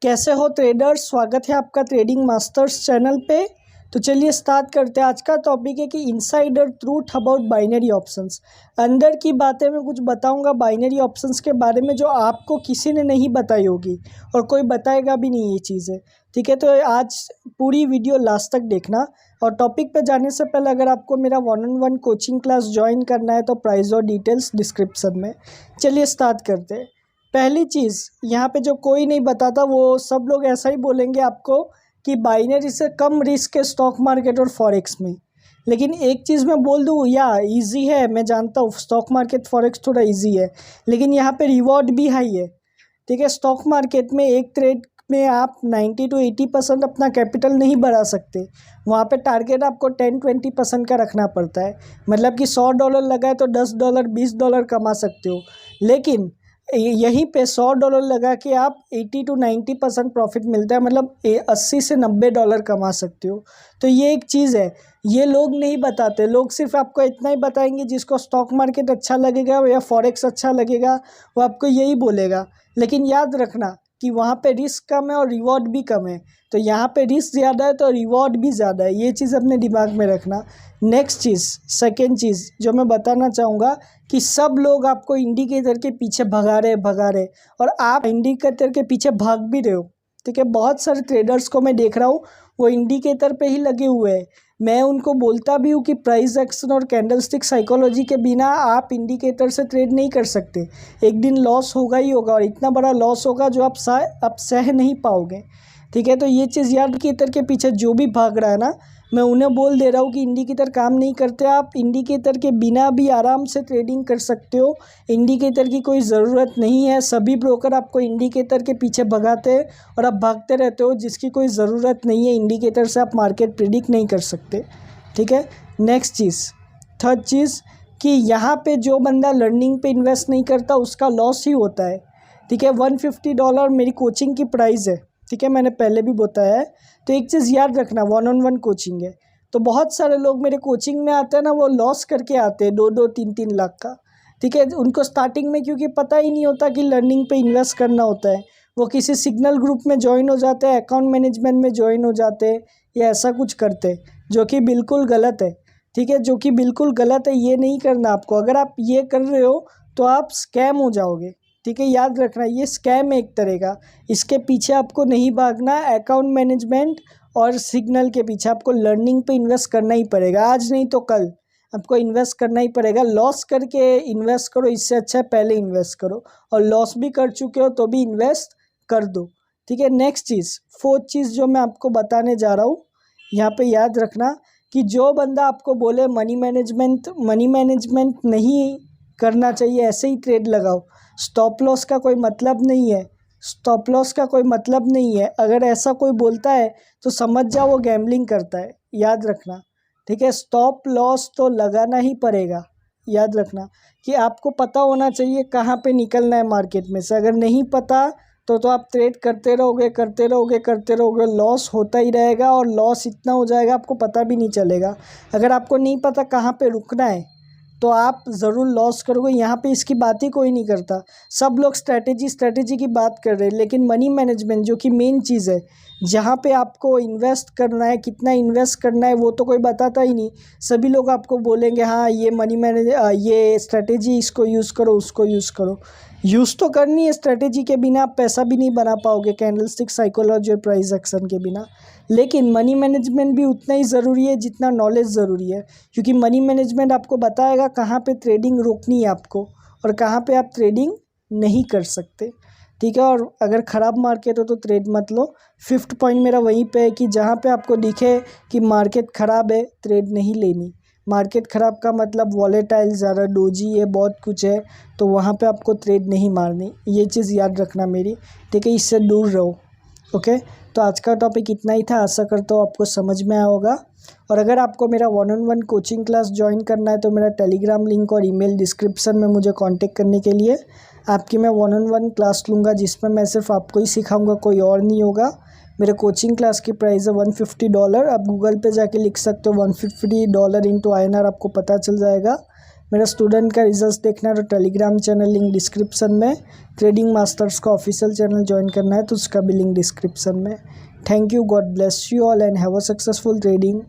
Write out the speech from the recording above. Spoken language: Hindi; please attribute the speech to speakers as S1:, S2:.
S1: कैसे हो ट्रेडर्स। स्वागत है आपका ट्रेडिंग मास्टर्स चैनल पे। तो चलिए स्टार्ट करते हैं। आज का टॉपिक है कि insider truth about binary options. अंदर की बातें मैं कुछ बताऊंगा बाइनरी ऑप्शंस के बारे में जो आपको किसी ने नहीं बताई होगी और कोई बताएगा भी नहीं ये चीज़ें। ठीक है, तो आज पूरी वीडियो लास्ट तक देखना। और टॉपिक पे जाने से पहले अगर आपको मेरा 1-on-1 कोचिंग क्लास ज्वाइन करना है तो प्राइस और डिटेल्स डिस्क्रिप्शन में। चलिए स्टार्ट करते हैं। पहली चीज़ यहाँ पे जो कोई नहीं बताता वो सब लोग ऐसा ही बोलेंगे आपको कि बाइनरी से कम रिस्क है स्टॉक मार्केट और फॉरेक्स में। लेकिन एक चीज़ मैं बोल दूँ, या इजी है, मैं जानता हूँ स्टॉक मार्केट फॉरेक्स थोड़ा इजी है, लेकिन यहाँ पे रिवॉर्ड भी हाई है। ठीक है, स्टॉक मार्केट में एक ट्रेड में आप 90 to 80% अपना कैपिटल नहीं बढ़ा सकते। वहाँ पे टारगेट आपको 10-20% का रखना पड़ता है। मतलब कि $100 लगाए तो $10 $20 कमा सकते हो। लेकिन यहीं पे $100 लगा के आप 80 to 90% प्रॉफिट मिलता है, मतलब 80 से $90 कमा सकते हो। तो ये एक चीज़ है, ये लोग नहीं बताते। लोग सिर्फ आपको इतना ही बताएंगे, जिसको स्टॉक मार्केट अच्छा लगेगा या फॉरेक्स अच्छा लगेगा वो आपको यही बोलेगा। लेकिन याद रखना कि वहाँ पे रिस्क कम है और रिवॉर्ड भी कम है। तो यहाँ पे रिस्क ज़्यादा है तो रिवॉर्ड भी ज़्यादा है, ये चीज़ अपने दिमाग में रखना। नेक्स्ट चीज़, सेकेंड चीज़ जो मैं बताना चाहूँगा कि सब लोग आपको इंडिकेटर के पीछे भगा रहे और आप इंडिकेटर के पीछे भाग भी रहे हो। ठीक है, बहुत सारे ट्रेडर्स को मैं देख रहा हूँ वो इंडिकेटर पे ही लगे हुए हैं। मैं उनको बोलता भी हूँ कि प्राइस एक्शन और कैंडलस्टिक साइकोलॉजी के बिना आप इंडिकेटर से ट्रेड नहीं कर सकते। एक दिन लॉस होगा ही होगा, और इतना बड़ा लॉस होगा जो आप सह नहीं पाओगे। ठीक है, तो ये चीज़ याद, इंडिकेटर के पीछे जो भी भाग रहा है ना, मैं उन्हें बोल दे रहा हूँ कि इंडिकेटर काम नहीं करते। आप इंडिकेटर के बिना भी आराम से ट्रेडिंग कर सकते हो। इंडिकेटर की कोई ज़रूरत नहीं है। सभी ब्रोकर आपको इंडिकेटर के पीछे भगाते हैं और आप भागते रहते हो, जिसकी कोई ज़रूरत नहीं है। इंडिकेटर से आप मार्केट प्रिडिक्ट नहीं कर सकते। ठीक है, नेक्स्ट चीज़, थर्ड चीज़ कि यहाँ पे जो बंदा लर्निंग पे इन्वेस्ट नहीं करता उसका लॉस ही होता है। ठीक है, $150 मेरी कोचिंग की प्राइस है। ठीक है, मैंने पहले भी बताया है। तो एक चीज़ याद रखना, 1-on-1 कोचिंग है तो बहुत सारे लोग मेरे कोचिंग में आते हैं ना, वो लॉस करके आते हैं 2-2 3-3 लाख का। ठीक है, उनको स्टार्टिंग में क्योंकि पता ही नहीं होता कि लर्निंग पे इन्वेस्ट करना होता है, वो किसी सिग्नल ग्रुप में ज्वाइन हो जाते हैं, अकाउंट मैनेजमेंट में ज्वाइन हो जाते हैं या ऐसा कुछ करते हैं, जो कि बिल्कुल गलत है। ठीक है, जो कि बिल्कुल गलत है, ये नहीं करना आपको। अगर आप ये कर रहे हो तो आप स्कैम हो जाओगे। ठीक है, याद रखना ये स्कैम है एक तरह का। इसके पीछे आपको नहीं भागना, अकाउंट मैनेजमेंट और सिग्नल के पीछे आपको लर्निंग पे इन्वेस्ट करना ही पड़ेगा। आज नहीं तो कल आपको इन्वेस्ट करना ही पड़ेगा। लॉस करके इन्वेस्ट करो, इससे अच्छा है पहले इन्वेस्ट करो, और लॉस भी कर चुके हो तो भी इन्वेस्ट कर दो। ठीक है, नेक्स्ट चीज़, फोर्थ चीज़ जो मैं आपको बताने जा रहा हूँ, यहाँ पे याद रखना कि जो बंदा आपको बोले मनी मैनेजमेंट नहीं करना चाहिए, ऐसे ही ट्रेड लगाओ, स्टॉप लॉस का कोई मतलब नहीं है। स्टॉप लॉस का कोई मतलब नहीं है। अगर ऐसा कोई बोलता है तो समझ जाओ वो गैम्बलिंग करता है, याद रखना। ठीक है, स्टॉप लॉस तो लगाना ही पड़ेगा। याद रखना कि आपको पता होना चाहिए कहाँ पे निकलना है मार्केट में से। अगर नहीं पता तो आप ट्रेड करते रहोगे, लॉस होता ही रहेगा, और लॉस इतना हो जाएगा आपको पता भी नहीं चलेगा। अगर आपको नहीं पता कहाँ पे रुकना है तो आप ज़रूर लॉस करोगे। यहाँ पे इसकी बात ही कोई नहीं करता। सब लोग स्ट्रैटेजी की बात कर रहे हैं, लेकिन मनी मैनेजमेंट जो कि मेन चीज़ है, जहाँ पे आपको इन्वेस्ट करना है, कितना इन्वेस्ट करना है, वो तो कोई बताता ही नहीं। सभी लोग आपको बोलेंगे हाँ ये स्ट्रैटेजी, इसको यूज़ करो, उसको यूज़ करो। यूज़ तो करनी है स्ट्रैटेजी, के बिना आप पैसा भी नहीं बना पाओगे, कैंडलस्टिक साइकोलॉजी और प्राइस एक्शन के बिना। लेकिन मनी मैनेजमेंट भी उतना ही ज़रूरी है जितना नॉलेज ज़रूरी है, क्योंकि मनी मैनेजमेंट आपको बताएगा कहाँ पे ट्रेडिंग रोकनी है आपको और कहाँ पे आप ट्रेडिंग नहीं कर सकते। ठीक है, और अगर ख़राब मार्केट हो तो ट्रेड मत लो। फिफ्थ पॉइंट मेरा वहीं पे है कि जहाँ पे आपको दिखे कि मार्केट ख़राब है, ट्रेड नहीं लेनी। मार्केट ख़राब का मतलब वॉलेटाइल ज़्यादा, डोजी है, बहुत कुछ है, तो वहाँ पे आपको ट्रेड नहीं मारनी। ये चीज़ याद रखना मेरी। ठीक है, इससे दूर रहो। ओके, तो आज का टॉपिक इतना ही था। आशा करता हूँ आपको समझ में आया होगा। और अगर आपको मेरा 1-on-1 कोचिंग क्लास ज्वाइन करना है तो मेरा टेलीग्राम लिंक और ईमेल डिस्क्रिप्शन में मुझे कांटेक्ट करने के लिए। आपकी मैं 1-on-1 क्लास लूँगा, जिसमें मैं सिर्फ आपको ही सिखाऊंगा, कोई और नहीं होगा। मेरे कोचिंग क्लास की प्राइस है $150। आप गूगल पे जाके लिख सकते हो $150 इंटू INR, आपको पता चल जाएगा। मेरा स्टूडेंट का रिजल्ट देखना है तो टेलीग्राम चैनल लिंक डिस्क्रिप्शन में, ट्रेडिंग मास्टर्स का ऑफिशियल चैनल ज्वाइन करना है तो उसका भी लिंक डिस्क्रिप्शन में। Thank you, God bless you all and have a successful trading.